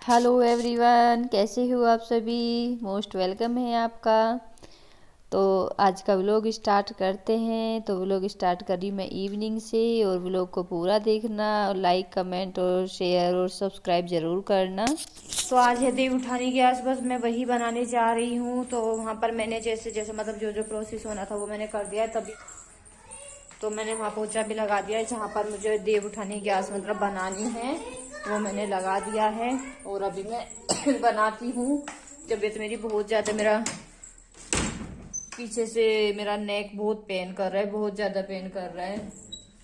Hello everyone, कैसे हो आप सभी। मोस्ट वेलकम है आपका। तो आज का व्लॉग स्टार्ट करते हैं। तो व्लॉग स्टार्ट करी मैं इवनिंग से, और व्लॉग को पूरा देखना और लाइक कमेंट और शेयर और सब्सक्राइब ज़रूर करना। तो आज है देव उठानी के आसपास मैं वही बनाने जा रही हूँ। तो वहाँ पर मैंने जैसे जैसे मतलब जो जो प्रोसेस होना था वो मैंने कर दिया है। तभी तो मैंने वहाँ पोछा भी लगा दिया है। जहाँ पर मुझे देव उठानी गैस मतलब बनानी है वो मैंने लगा दिया है। और अभी मैं बनाती हूँ। तबीयत मेरी बहुत ज़्यादा, मेरा पीछे से मेरा नेक बहुत पेन कर रहा है, बहुत ज़्यादा पेन कर रहा है।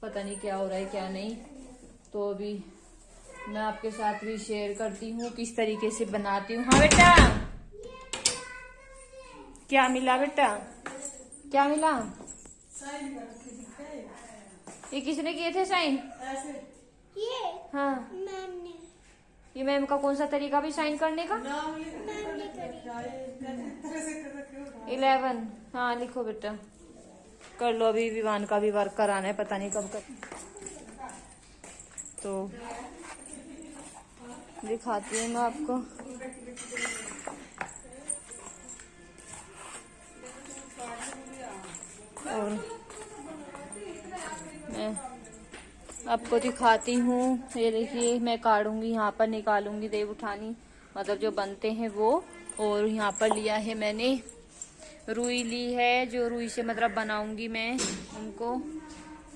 पता नहीं क्या हो रहा है क्या नहीं। तो अभी मैं आपके साथ भी शेयर करती हूँ किस तरीके से बनाती हूँ। हाँ बेटा, क्या मिला बेटा, क्या मिला? ये किसने किए थे साइन? ये हाँ, मैम ने ये मैम का कौन सा तरीका भी साइन करने का? मैम ने करी। 11। हाँ लिखो बेटा, कर लो। अभी विवान का भी वर्क कराना है, पता नहीं कब कर। तो दिखाती हूँ मैं आपको। और मैं आपको दिखाती हूँ। ये देखिए, मैं काटूंगी, यहाँ पर निकालूंगी देव उठानी मतलब जो बनते हैं वो। और यहाँ पर लिया है मैंने रुई ली है, जो रुई से मतलब बनाऊंगी मैं उनको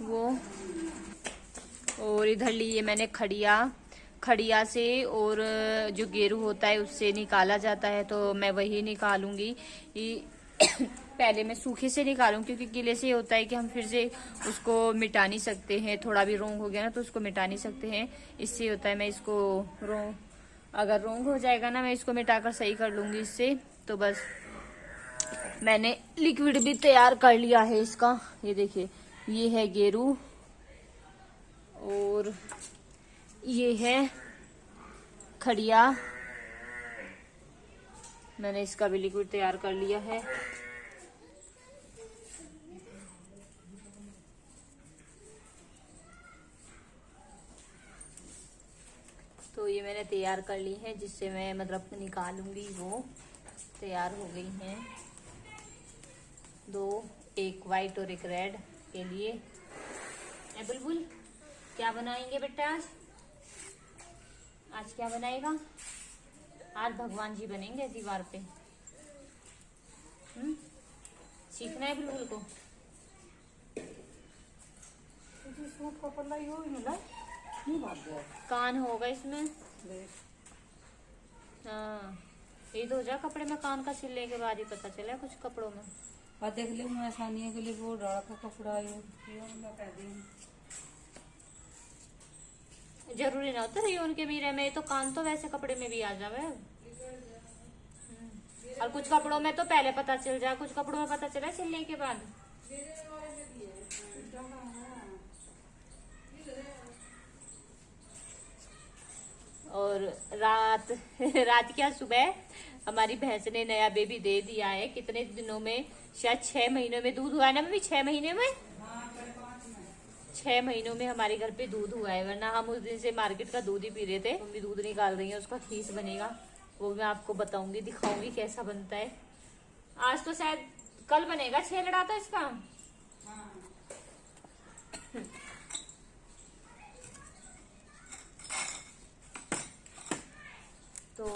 वो। और इधर लिए मैंने खड़िया, खड़िया से और जो गेरू होता है उससे निकाला जाता है, तो मैं वही निकालूंगी। पहले मैं सूखे से निकालूंगी, क्योंकि गीले से होता है कि हम फिर से उसको मिटा नहीं सकते हैं। थोड़ा भी रोंग हो गया ना तो उसको मिटा नहीं सकते हैं। इससे होता है मैं इसको अगर रोंग हो जाएगा ना, मैं इसको मिटाकर सही कर लूंगी इससे। तो बस मैंने लिक्विड भी तैयार कर लिया है इसका। ये देखिए, ये है गेरू और ये है खड़िया। मैंने इसका भी लिक्विड तैयार कर लिया है। तो ये मैंने तैयार कर ली है, जिससे मैं मतलब निकालूंगी वो। तैयार हो गई हैं दो, एक वाइट और एक रेड के लिए। ए बुलबुल, क्या बनाएंगे बेटा आज? आज क्या बनाएगा? आज भगवान जी बनेंगे दीवार पे। सीखना है बुलबुल को। सूट का पल्ला ही मिला, कान होगा इसमें। हाँ, ये तो हो जा कपड़े में कान का सिलने के बाद ही पता चला कुछ कपड़ों में। और देख ले, मैं आसानी के लिए वो डाला का कपड़ा आयो जरूरी ना होता रही उनके मीरे में, तो कान तो वैसे कपड़े में भी आ जावे। और कुछ कपड़ों में तो पहले पता चल जाए, कुछ कपड़ों में पता चला सिलने के बाद। और रात रात क्या सुबह हमारी भैंस ने नया बेबी दे दिया है। कितने दिनों में, शायद 6 महीनों में दूध हुआ है ना मम्मी? 6 महीने में, 6 महीनों में हमारे घर पे दूध हुआ है। वरना हम उस दिन से मार्केट का दूध ही पी रहे थे। मम्मी दूध निकाल रही है, उसका खीस बनेगा, वो मैं आपको बताऊंगी, दिखाऊंगी कैसा बनता है। आज तो शायद कल बनेगा 6 लड़ा था इसका। तो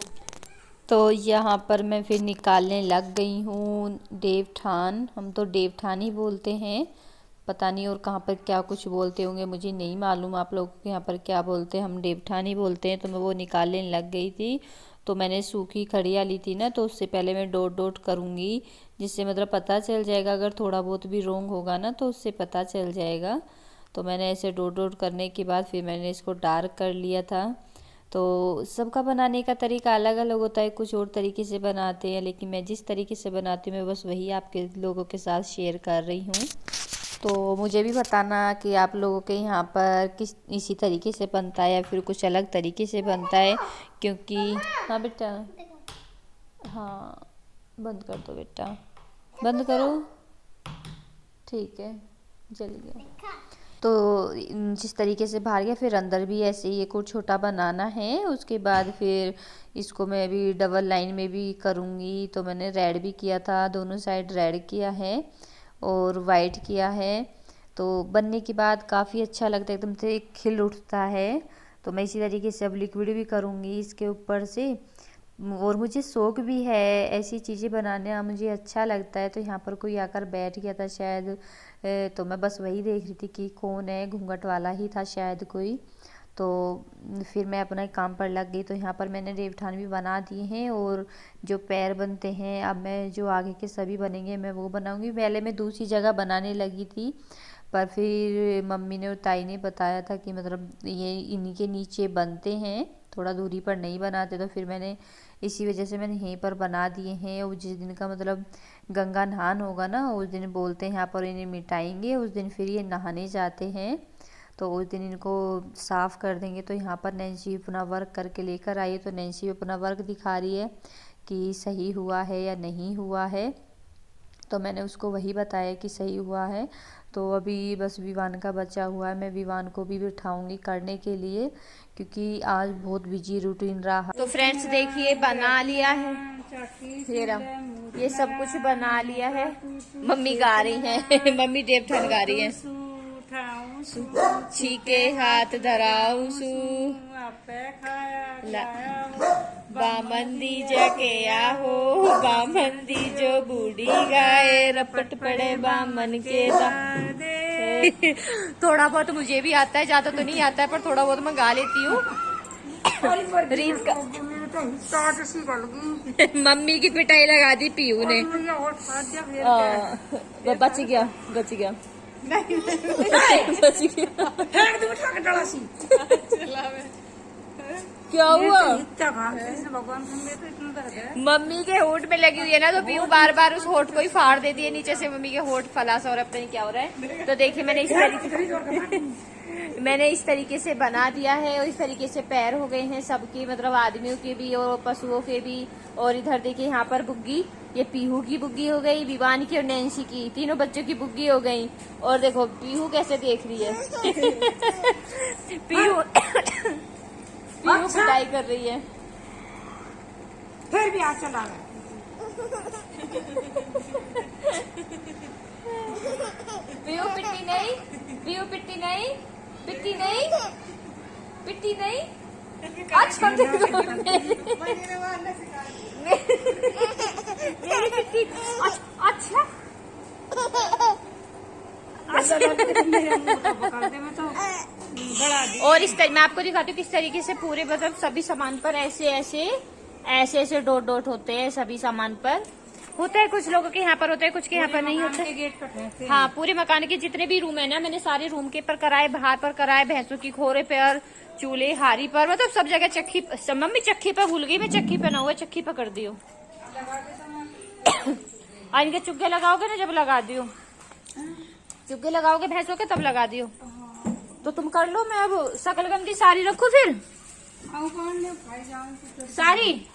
तो यहाँ पर मैं फिर निकालने लग गई हूँ देवठान। हम तो देवठान ही बोलते हैं, पता नहीं और कहाँ पर क्या कुछ बोलते होंगे, मुझे नहीं मालूम आप लोगों के यहाँ पर क्या बोलते हैं। हम देवठान ही बोलते हैं। तो मैं वो निकालने लग गई थी। तो मैंने सूखी खड़िया ली थी ना, तो उससे पहले मैं डॉट डॉट करूँगी, जिससे मतलब पता चल जाएगा। अगर थोड़ा बहुत भी रोंग होगा ना तो उससे पता चल जाएगा। तो मैंने ऐसे डॉट डॉट करने के बाद फिर मैंने इसको डार्क कर लिया था। तो सबका बनाने का तरीका अलग अलग होता है, कुछ और तरीके से बनाते हैं, लेकिन मैं जिस तरीके से बनाती हूँ मैं बस वही आपके लोगों के साथ शेयर कर रही हूँ। तो मुझे भी बताना कि आप लोगों के यहाँ पर किस इसी तरीके से बनता है या फिर कुछ अलग तरीके से बनता है, क्योंकि हाँ बेटा, हाँ बंद कर दो बेटा, बंद करो, ठीक है, जल गया। तो जिस तरीके से बाहर गया फिर अंदर भी ऐसे ही एक और छोटा बनाना है। उसके बाद फिर इसको मैं अभी डबल लाइन में भी करूँगी। तो मैंने रेड भी किया था, दोनों साइड रेड किया है और वाइट किया है। तो बनने के बाद काफ़ी अच्छा लगता है, एकदम से खिल उठता है। तो मैं इसी तरीके से अब लिक्विड भी करूँगी इसके ऊपर से। और मुझे शौक भी है ऐसी चीज़ें बनाने का, मुझे अच्छा लगता है। तो यहाँ पर कोई आकर बैठ गया था शायद, तो मैं बस वही देख रही थी कि कौन है, घूंघट वाला ही था शायद कोई। तो फिर मैं अपना काम पर लग गई। तो यहाँ पर मैंने देवठान भी बना दिए हैं और जो पैर बनते हैं अब मैं जो आगे के सभी बनेंगे मैं वो बनाऊंगी। पहले मैं दूसरी जगह बनाने लगी थी, पर फिर मम्मी ने और ताई ने बताया था कि मतलब ये इन्हीं के नीचे बनते हैं, थोड़ा दूरी पर नहीं बनाते। तो फिर मैंने इसी वजह से मैंने यहीं पर बना दिए हैं। और जिस दिन का मतलब गंगा नहान होगा ना, उस दिन बोलते हैं यहाँ पर इन्हें मिटाएंगे, उस दिन फिर ये नहाने जाते हैं। तो उस दिन इनको साफ़ कर देंगे। तो यहाँ पर नैन्सी अपना वर्क करके लेकर आई है। तो नैन्सी अपना वर्क दिखा रही है कि सही हुआ है या नहीं हुआ है। तो मैंने उसको वही बताया कि सही हुआ है। तो अभी बस विवान का बचा हुआ है, मैं विवान को भी बिठाऊंगी करने के लिए, क्योंकि आज बहुत बिजी रूटीन रहा। तो फ्रेंड्स देखिए बना लिया है, ये सब कुछ बना लिया है। मम्मी गा रही हैं मम्मी देवठान गा रही हैं। छीके हाथ धराऊ सू बामंदी जके आहो, बामंदी जो बूढ़ी गाए, रपट पड़े बामन के थोड़ा बहुत मुझे भी आता है, ज्यादा तो नहीं आता है, पर थोड़ा बहुत मैं गा लेती हूँ। रील्स का मम्मी की पिटाई लगा दी पीयू ने। बच गया बच गया बच गया। क्या हुआ? मम्मी के होठ में लगी हुई है ना, तो पीयू बार बार उस होठ को ही फाड़ देती है नीचे से। मम्मी के होठ फलास और अब नहीं क्या हो रहा है। तो देखिए मैंने इस तरीके से बना दिया है। और इस तरीके से पैर हो गए हैं सबकी, मतलब आदमियों के भी और पशुओं के भी। और इधर देखिए यहाँ पर बुग्गी, ये पीहू की बुग्गी हो गई, विवान की और नैन्सी की, तीनों बच्चों की बुग्गी हो गई। और देखो पीहू कैसे देख रही है पीहू पीहू पिटाई कर रही है। फिर भी आज चला पीहू पिट्टी नहीं, पीहू पिट्टी नहीं, पिट्टी नहीं, पिट्टी नहीं। अच्छा मेरी पिट्टी अच्छा और इस तरह मैं आपको दिखाती हूँ किस तरीके से पूरे मतलब सभी सामान पर ऐसे ऐसे ऐसे ऐसे डॉट डॉट होते हैं। सभी सामान पर होता है, कुछ लोगों के यहाँ पर होता है, कुछ के यहाँ पर नहीं होता है। हाँ, पूरे मकान के जितने भी रूम है ना, मैंने सारे रूम के पर कराए, बाहर पर कराए, भैंसों की खोरे पर, चूल्हे हारी पर, मतलब सब जगह चक्की। मम्मी चक्की पर भूल गई मैं, चक्की पे ना हुआ, चक्की पर कर दियो। इनके चुग्गे लगाओगे ना, जब लगा दियो, चुग्गे लगाओगे भैंसों के तब लगा दियो। तो तुम कर लो, मैं अब शकलगंदी सारी रखू फिर सारी।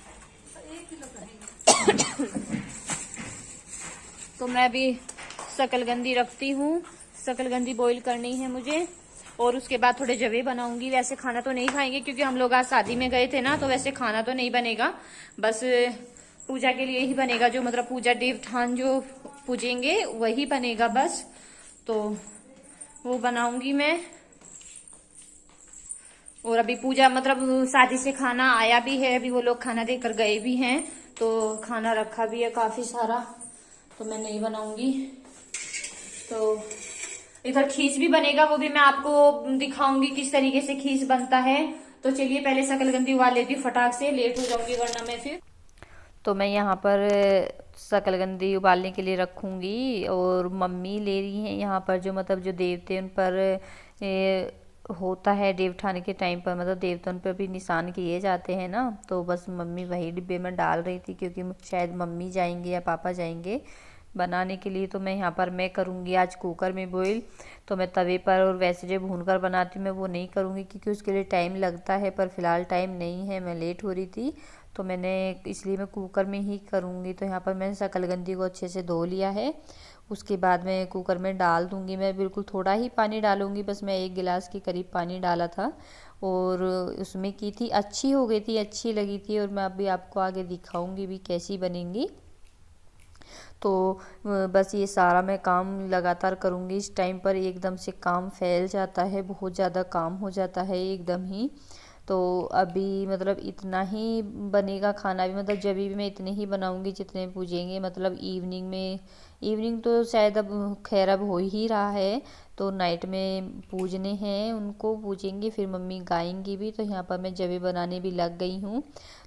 तो मैं अभी शकलगंदी रखती हूँ, शकलगंदी बॉईल करनी है मुझे। और उसके बाद थोड़े जवे बनाऊंगी। वैसे खाना तो नहीं खाएंगे क्योंकि हम लोग आज शादी में गए थे ना, तो वैसे खाना तो नहीं बनेगा, बस पूजा के लिए ही बनेगा। जो मतलब पूजा देवठान जो पूजेंगे वही बनेगा बस। तो वो बनाऊंगी मैं। और अभी पूजा मतलब शादी से खाना आया भी है, अभी वो लोग खाना देकर गए भी हैं, तो खाना रखा भी है काफी सारा, तो मैं नहीं बनाऊंगी। तो इधर खीस भी बनेगा, वो भी मैं आपको दिखाऊंगी किस तरीके से खीस बनता है। तो चलिए पहले शकलगंदी उबाल लेती हूँ फटाक से, लेट हो जाऊंगी वरना मैं फिर। तो मैं यहाँ पर शकलगंदी उबालने के लिए रखूँगी। और मम्मी ले रही हैं यहाँ पर जो मतलब जो देवते उन पर होता है देवठान के टाइम पर, मतलब देवता उन पर भी निशान किए जाते हैं ना, तो बस मम्मी वही डिब्बे में डाल रही थी क्योंकि शायद मम्मी जाएंगे या पापा जाएंगे बनाने के लिए। तो मैं यहाँ पर मैं करूँगी आज कुकर में बॉईल। तो मैं तवे पर और वैसे जो भूनकर बनाती हूँ मैं वो नहीं करूँगी क्योंकि उसके लिए टाइम लगता है, पर फिलहाल टाइम नहीं है, मैं लेट हो रही थी, तो मैंने इसलिए मैं कुकर में ही करूँगी। तो यहाँ पर मैंने शकलगंदी को अच्छे से धो लिया है उसके बाद मैं कुकर में डाल दूँगी। मैं बिल्कुल थोड़ा ही पानी डालूँगी, बस मैं 1 गिलास के करीब पानी डाला था और उसमें की थी, अच्छी हो गई थी, अच्छी लगी थी और मैं अभी आपको आगे दिखाऊँगी भी कैसी बनेंगी। तो बस ये सारा मैं काम लगातार करूँगी। इस टाइम पर एकदम से काम फैल जाता है, बहुत ज़्यादा काम हो जाता है एकदम ही। तो अभी मतलब इतना ही बनेगा खाना भी, मतलब जब भी मैं इतने ही बनाऊँगी जितने पूजेंगे, मतलब इवनिंग में, इवनिंग तो शायद अब खैर अब हो ही रहा है, तो नाइट में पूजने हैं, उनको पूजेंगे, फिर मम्मी गाएंगी भी। तो यहाँ पर मैं जवे बनाने भी लग गई हूँ।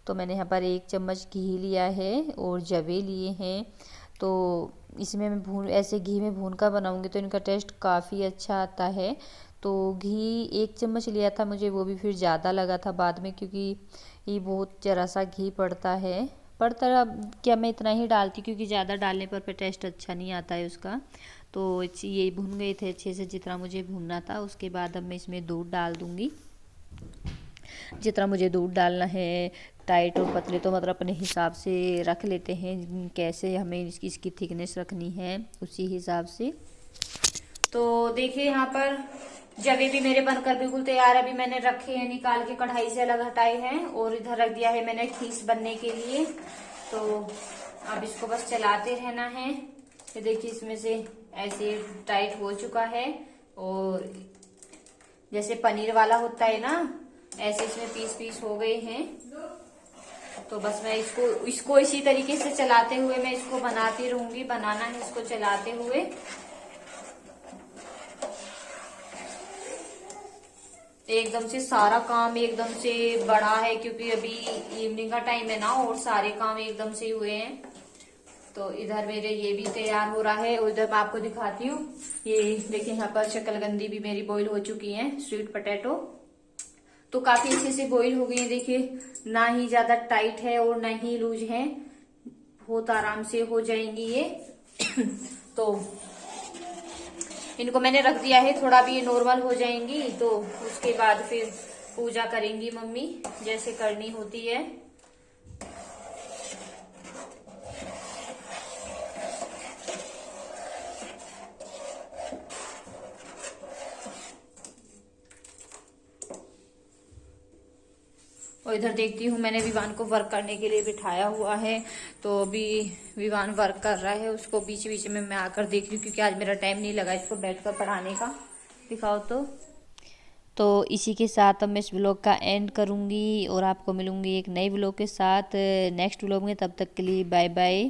तो मैंने यहाँ पर 1 चम्मच घी लिया है और जवे लिए हैं। तो इसमें मैं ऐसे घी में भून कर बनाऊँगी तो इनका टेस्ट काफ़ी अच्छा आता है। तो घी 1 चम्मच लिया था, मुझे वो भी फिर ज़्यादा लगा था बाद में, क्योंकि ये बहुत ज़रा सा घी पड़ता क्या, मैं इतना ही डालती क्योंकि ज़्यादा डालने पर टेस्ट अच्छा नहीं आता है उसका। तो ये भून गए थे अच्छे से जितना मुझे भूनना था। उसके बाद अब मैं इसमें दूध डाल दूँगी, जितना मुझे दूध डालना है। टाइट और पतले तो मतलब अपने हिसाब से रख लेते हैं, कैसे हमें इसकी थिकनेस रखनी है उसी हिसाब से। तो देखिए यहाँ पर जवे भी मेरे बनकर बिल्कुल तैयार है। अभी मैंने रखे हैं, निकाल के कढ़ाई से अलग हटाए हैं और इधर रख दिया है मैंने खीस बनने के लिए। तो अब इसको बस चलाते रहना है। ये देखिए इसमें से ऐसे टाइट हो चुका है और जैसे पनीर वाला होता है ना, ऐसे इसमें पीस पीस हो गए हैं। तो बस मैं इसको इसी तरीके से चलाते हुए मैं इसको बनाती रहूंगी। बनाना है इसको चलाते हुए। एकदम से सारा काम एकदम से बड़ा है क्योंकि अभी इवनिंग का टाइम है ना और सारे काम एकदम से हुए हैं। तो इधर मेरे ये भी तैयार हो रहा है और इधर मैं आपको दिखाती हूँ। ये देखिए यहाँ पर शकलकंदी भी मेरी बॉईल हो चुकी है, स्वीट पोटैटो तो काफी अच्छे से बॉईल हो गई है। देखिए ना ही ज्यादा टाइट है और ना ही लूज है, बहुत आराम से हो जाएंगी ये। तो इनको मैंने रख दिया है, थोड़ा भी ये नॉर्मल हो जाएंगी तो उसके बाद फिर पूजा करेंगी मम्मी जैसे करनी होती है। और इधर देखती हूँ मैंने विवान को वर्क करने के लिए बिठाया हुआ है। तो अभी विवान वर्क कर रहा है, उसको बीच बीच में मैं आकर देख रही हूँ क्योंकि आज मेरा टाइम नहीं लगा इसको बैठकर पढ़ाने का। दिखाओ तो इसी के साथ अब मैं इस व्लॉग का एंड करूँगी और आपको मिलूँगी एक नई व्लॉग के साथ नेक्स्ट व्लॉग में। तब तक के लिए बाय बाय।